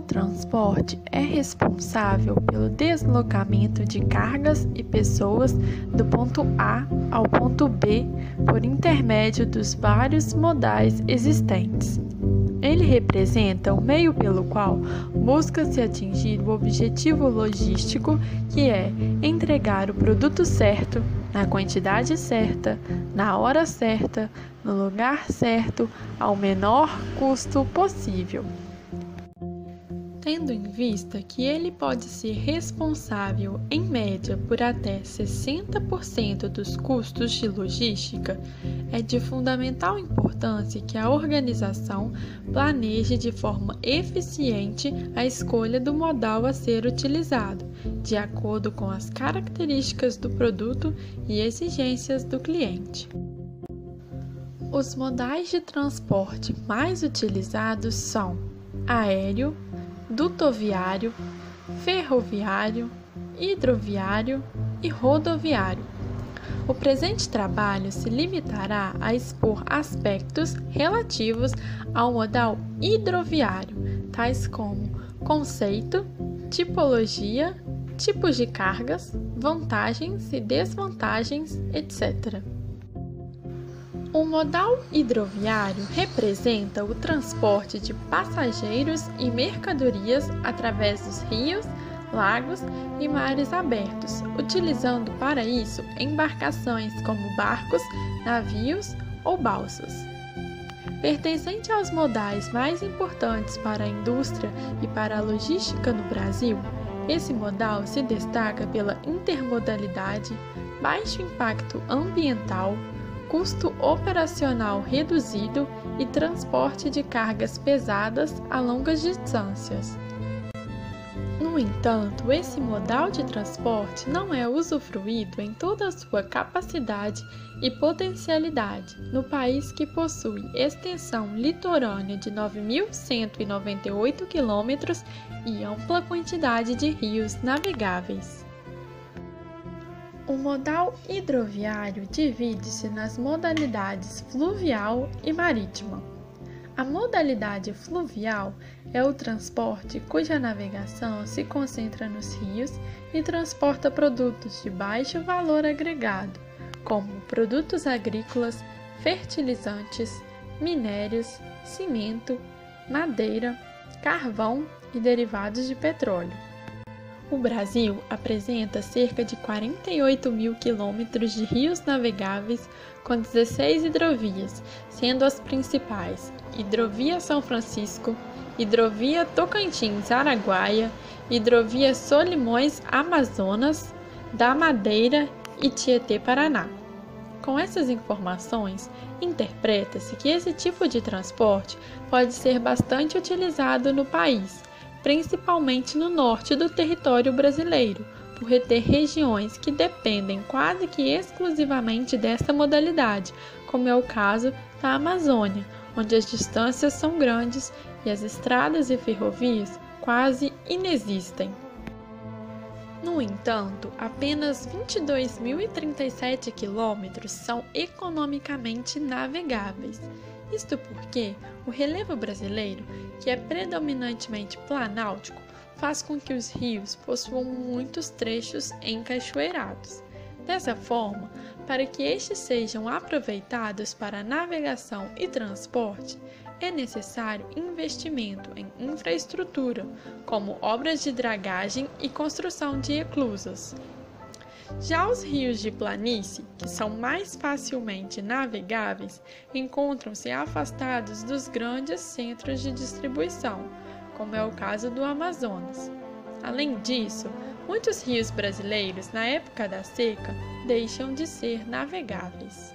transporte é responsável pelo deslocamento de cargas e pessoas do ponto A ao ponto B por intermédio dos vários modais existentes. Ele representa o meio pelo qual busca-se atingir o objetivo logístico, que é entregar o produto certo, na quantidade certa, na hora certa, no lugar certo, ao menor custo possível. Tendo em vista que ele pode ser responsável, em média, por até 60% dos custos de logística, é de fundamental importância que a organização planeje de forma eficiente a escolha do modal a ser utilizado, de acordo com as características do produto e exigências do cliente. Os modais de transporte mais utilizados são aéreo, dutoviário, ferroviário, hidroviário e rodoviário. O presente trabalho se limitará a expor aspectos relativos ao modal hidroviário, tais como conceito, tipologia, tipos de cargas, vantagens e desvantagens, etc. O modal hidroviário representa o transporte de passageiros e mercadorias através dos rios, lagos e mares abertos, utilizando para isso embarcações como barcos, navios ou balsas. Pertencente aos modais mais importantes para a indústria e para a logística no Brasil, esse modal se destaca pela intermodalidade, baixo impacto ambiental, custo operacional reduzido e transporte de cargas pesadas a longas distâncias. No entanto, esse modal de transporte não é usufruído em toda a sua capacidade e potencialidade no país que possui extensão litorânea de 9.198 km e ampla quantidade de rios navegáveis. O modal hidroviário divide-se nas modalidades fluvial e marítima. A modalidade fluvial é o transporte cuja navegação se concentra nos rios e transporta produtos de baixo valor agregado, como produtos agrícolas, fertilizantes, minérios, cimento, madeira, carvão e derivados de petróleo. O Brasil apresenta cerca de 48 mil quilômetros de rios navegáveis com 16 hidrovias, sendo as principais Hidrovia São Francisco, Hidrovia Tocantins-Araguaia, Hidrovia Solimões-Amazonas, da Madeira e Tietê-Paraná. Com essas informações, interpreta-se que esse tipo de transporte pode ser bastante utilizado no país, principalmente no norte do território brasileiro, por reter regiões que dependem quase que exclusivamente dessa modalidade, como é o caso da Amazônia, onde as distâncias são grandes e as estradas e ferrovias quase inexistem. No entanto, apenas 22.037 quilômetros são economicamente navegáveis. Isto porque o relevo brasileiro, que é predominantemente planáltico, faz com que os rios possuam muitos trechos encachoeirados. Dessa forma, para que estes sejam aproveitados para navegação e transporte, é necessário investimento em infraestrutura, como obras de dragagem e construção de eclusas. Já os rios de planície, que são mais facilmente navegáveis, encontram-se afastados dos grandes centros de distribuição, como é o caso do Amazonas. Além disso, muitos rios brasileiros, na época da seca, deixam de ser navegáveis.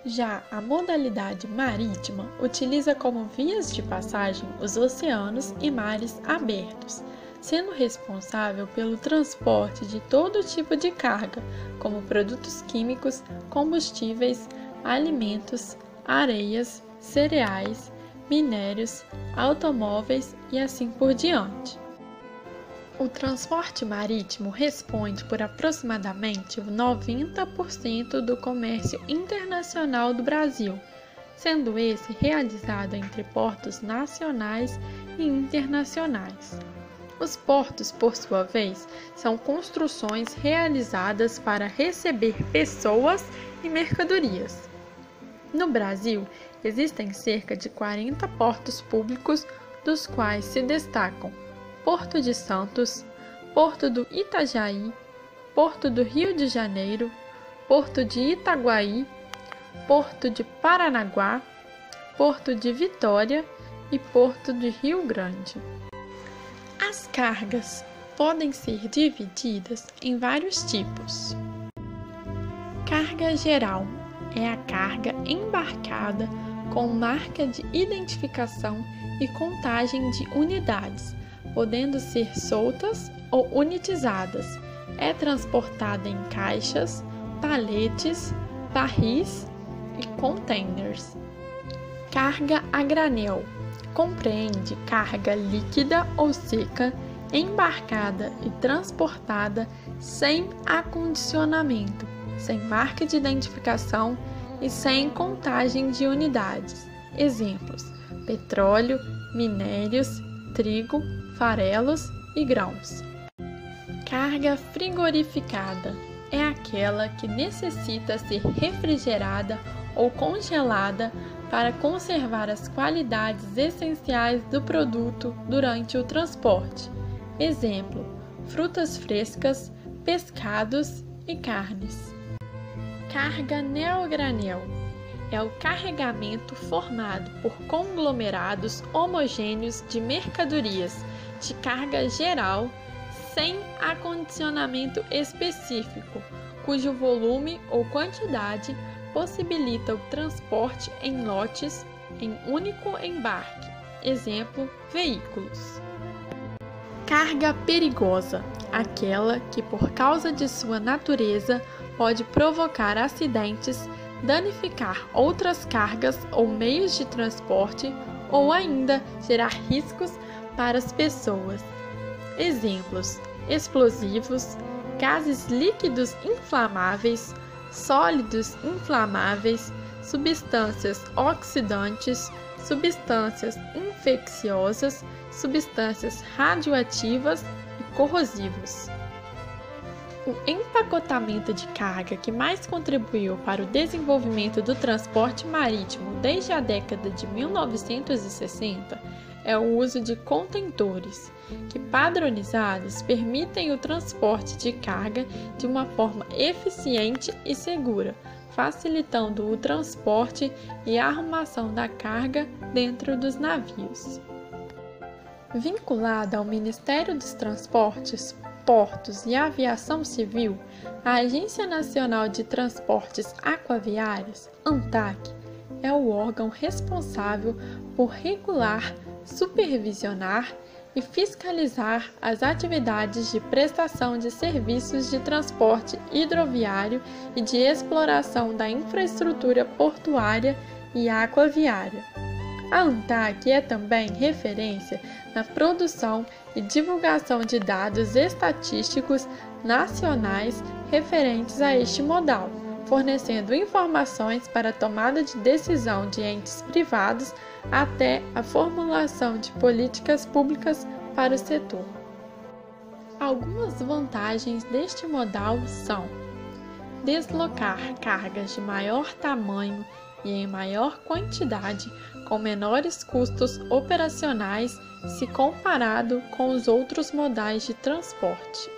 Já a modalidade marítima utiliza como vias de passagem os oceanos e mares abertos, sendo responsável pelo transporte de todo tipo de carga, como produtos químicos, combustíveis, alimentos, areias, cereais, minérios, automóveis e assim por diante. O transporte marítimo responde por aproximadamente 90% do comércio internacional do Brasil, sendo esse realizado entre portos nacionais e internacionais. Os portos, por sua vez, são construções realizadas para receber pessoas e mercadorias. No Brasil, existem cerca de 40 portos públicos, dos quais se destacam Porto de Santos, Porto do Itajaí, Porto do Rio de Janeiro, Porto de Itaguaí, Porto de Paranaguá, Porto de Vitória e Porto de Rio Grande. As cargas podem ser divididas em vários tipos. Carga geral é a carga embarcada com marca de identificação e contagem de unidades, podendo ser soltas ou unitizadas. É transportada em caixas, paletes, barris e containers. Carga a granel compreende carga líquida ou seca, embarcada e transportada sem acondicionamento, sem marca de identificação e sem contagem de unidades. Exemplos: petróleo, minérios, trigo, farelos e grãos. Carga frigorificada é aquela que necessita ser refrigerada ou congelada para conservar as qualidades essenciais do produto durante o transporte. Exemplo: frutas frescas, pescados e carnes. Carga neogranel é o carregamento formado por conglomerados homogêneos de mercadorias de carga geral sem acondicionamento específico, cujo volume ou quantidade possibilita o transporte em lotes em único embarque. Exemplo: veículos. Carga perigosa, aquela que por causa de sua natureza pode provocar acidentes, danificar outras cargas ou meios de transporte ou ainda gerar riscos para as pessoas. Exemplos: explosivos, gases líquidos inflamáveis, sólidos inflamáveis, substâncias oxidantes, substâncias infecciosas, substâncias radioativas e corrosivos. O empacotamento de carga que mais contribuiu para o desenvolvimento do transporte marítimo desde a década de 1960 é o uso de contentores, que padronizados permitem o transporte de carga de uma forma eficiente e segura, facilitando o transporte e a arrumação da carga dentro dos navios. Vinculada ao Ministério dos Transportes, Portos e Aviação Civil, a Agência Nacional de Transportes Aquaviários, ANTAQ, é o órgão responsável por regular, supervisionar e fiscalizar as atividades de prestação de serviços de transporte hidroviário e de exploração da infraestrutura portuária e aquaviária. A ANTAQ é também referência na produção e divulgação de dados estatísticos nacionais referentes a este modal, fornecendo informações para a tomada de decisão de entes privados até a formulação de políticas públicas para o setor. Algumas vantagens deste modal são: deslocar cargas de maior tamanho e em maior quantidade, com menores custos operacionais se comparado com os outros modais de transporte.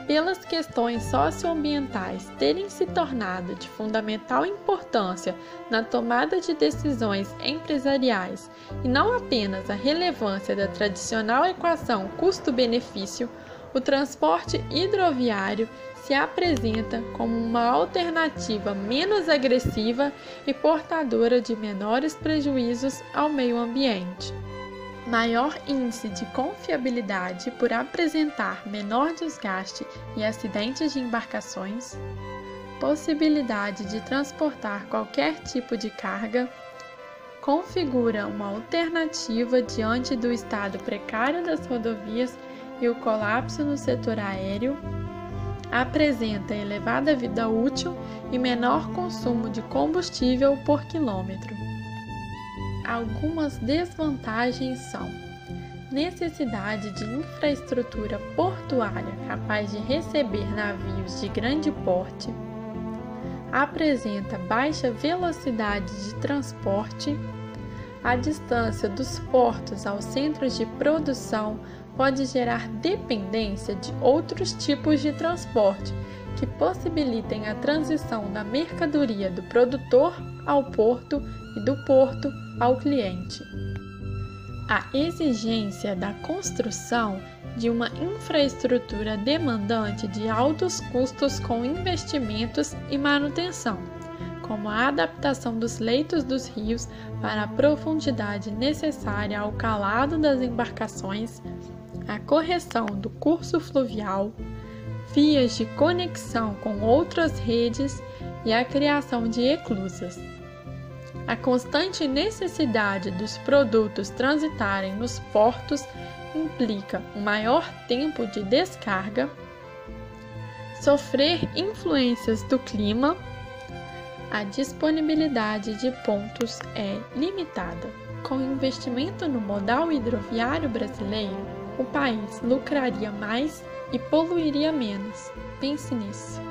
Pelas questões socioambientais terem se tornado de fundamental importância na tomada de decisões empresariais e não apenas a relevância da tradicional equação custo-benefício, o transporte hidroviário se apresenta como uma alternativa menos agressiva e portadora de menores prejuízos ao meio ambiente. Maior índice de confiabilidade por apresentar menor desgaste e acidentes de embarcações, possibilidade de transportar qualquer tipo de carga, configura uma alternativa diante do estado precário das rodovias e o colapso no setor aéreo, apresenta elevada vida útil e menor consumo de combustível por quilômetro. algumas desvantagens são: necessidade de infraestrutura portuária capaz de receber navios de grande porte, apresenta baixa velocidade de transporte, a distância dos portos aos centros de produção pode gerar dependência de outros tipos de transporte que possibilitem a transição da mercadoria do produtor ao porto e do porto ao cliente. A exigência da construção de uma infraestrutura demandante de altos custos com investimentos e manutenção, como a adaptação dos leitos dos rios para a profundidade necessária ao calado das embarcações, a correção do curso fluvial, vias de conexão com outras redes e a criação de eclusas. A constante necessidade dos produtos transitarem nos portos implica um maior tempo de descarga, sofrer influências do clima, a disponibilidade de pontos é limitada. Com investimento no modal hidroviário brasileiro, o país lucraria mais e poluiria menos. Pense nisso.